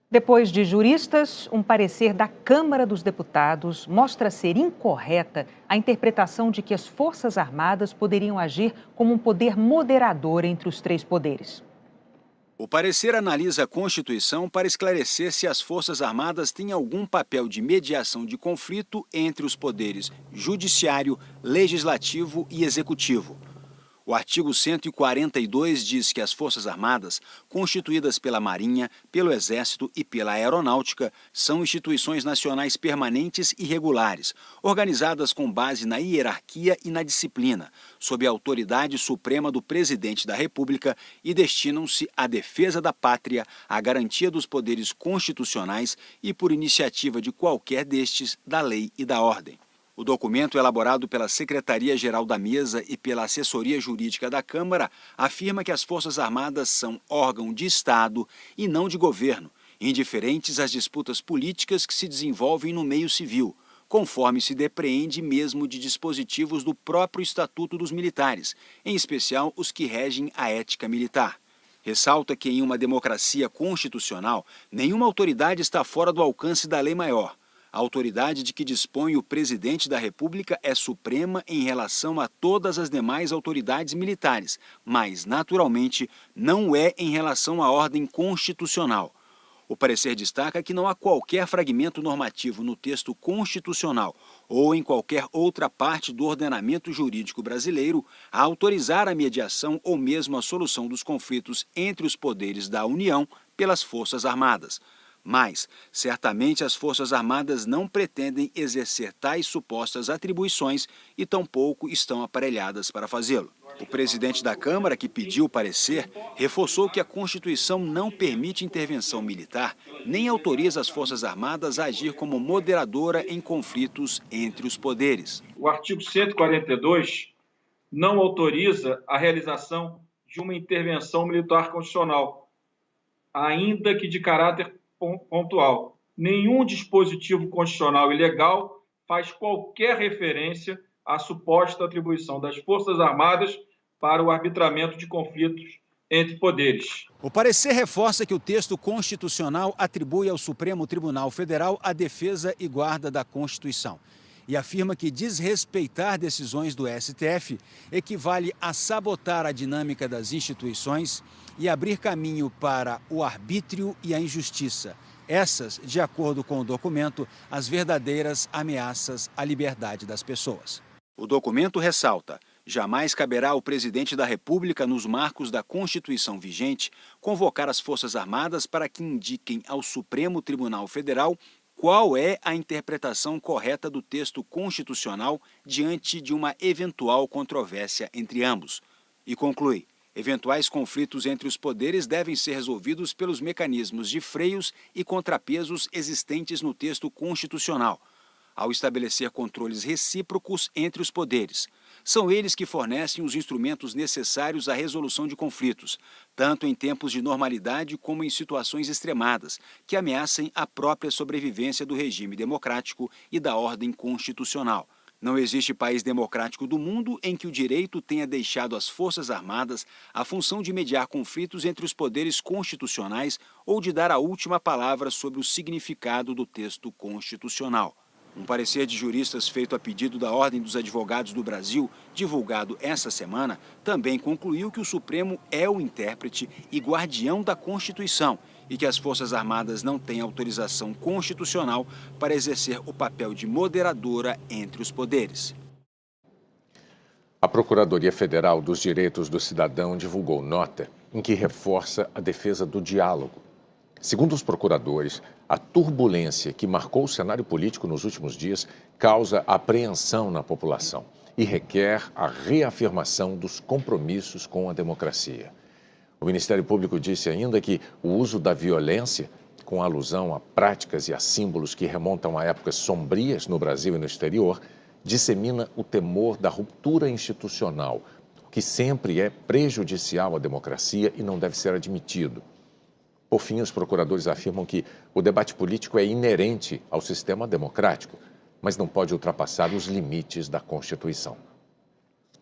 Depois de juristas, um parecer da Câmara dos Deputados mostra ser incorreta a interpretação de que as Forças Armadas poderiam agir como um poder moderador entre os três poderes. O parecer analisa a Constituição para esclarecer se as Forças Armadas têm algum papel de mediação de conflito entre os poderes judiciário, legislativo e executivo. O artigo 142 diz que as Forças Armadas, constituídas pela Marinha, pelo Exército e pela Aeronáutica, são instituições nacionais permanentes e regulares, organizadas com base na hierarquia e na disciplina, sob a autoridade suprema do Presidente da República e destinam-se à defesa da pátria, à garantia dos poderes constitucionais e, por iniciativa de qualquer destes, da lei e da ordem. O documento, elaborado pela Secretaria-Geral da Mesa e pela Assessoria Jurídica da Câmara, afirma que as Forças Armadas são órgão de Estado e não de governo, indiferentes às disputas políticas que se desenvolvem no meio civil, conforme se depreende mesmo de dispositivos do próprio Estatuto dos Militares, em especial os que regem a ética militar. Ressalta que em uma democracia constitucional, nenhuma autoridade está fora do alcance da lei maior. A autoridade de que dispõe o presidente da República é suprema em relação a todas as demais autoridades militares, mas, naturalmente, não é em relação à ordem constitucional. O parecer destaca que não há qualquer fragmento normativo no texto constitucional ou em qualquer outra parte do ordenamento jurídico brasileiro a autorizar a mediação ou mesmo a solução dos conflitos entre os poderes da União pelas Forças Armadas. Mas, certamente, as Forças Armadas não pretendem exercer tais supostas atribuições e tampouco estão aparelhadas para fazê-lo. O presidente da Câmara, que pediu o parecer, reforçou que a Constituição não permite intervenção militar nem autoriza as Forças Armadas a agir como moderadora em conflitos entre os poderes. O artigo 142 não autoriza a realização de uma intervenção militar constitucional, ainda que de caráter pontual. Nenhum dispositivo constitucional e legal faz qualquer referência à suposta atribuição das Forças Armadas para o arbitramento de conflitos entre poderes. O parecer reforça que o texto constitucional atribui ao Supremo Tribunal Federal a defesa e guarda da Constituição e afirma que desrespeitar decisões do STF equivale a sabotar a dinâmica das instituições e abrir caminho para o arbítrio e a injustiça. Essas, de acordo com o documento, as verdadeiras ameaças à liberdade das pessoas. O documento ressalta: jamais caberá ao presidente da República, nos marcos da Constituição vigente, convocar as Forças Armadas para que indiquem ao Supremo Tribunal Federal qual é a interpretação correta do texto constitucional diante de uma eventual controvérsia entre ambos. E conclui: eventuais conflitos entre os poderes devem ser resolvidos pelos mecanismos de freios e contrapesos existentes no texto constitucional, ao estabelecer controles recíprocos entre os poderes. São eles que fornecem os instrumentos necessários à resolução de conflitos, tanto em tempos de normalidade como em situações extremadas, que ameacem a própria sobrevivência do regime democrático e da ordem constitucional. Não existe país democrático do mundo em que o direito tenha deixado às Forças Armadas a função de mediar conflitos entre os poderes constitucionais ou de dar a última palavra sobre o significado do texto constitucional. Um parecer de juristas feito a pedido da Ordem dos Advogados do Brasil, divulgado essa semana, também concluiu que o Supremo é o intérprete e guardião da Constituição e que as Forças Armadas não têm autorização constitucional para exercer o papel de moderadora entre os poderes. A Procuradoria Federal dos Direitos do Cidadão divulgou nota em que reforça a defesa do diálogo. Segundo os procuradores, a turbulência que marcou o cenário político nos últimos dias causa apreensão na população e requer a reafirmação dos compromissos com a democracia. O Ministério Público disse ainda que o uso da violência, com alusão a práticas e a símbolos que remontam a épocas sombrias no Brasil e no exterior, dissemina o temor da ruptura institucional, o que sempre é prejudicial à democracia e não deve ser admitido. Por fim, os procuradores afirmam que o debate político é inerente ao sistema democrático, mas não pode ultrapassar os limites da Constituição.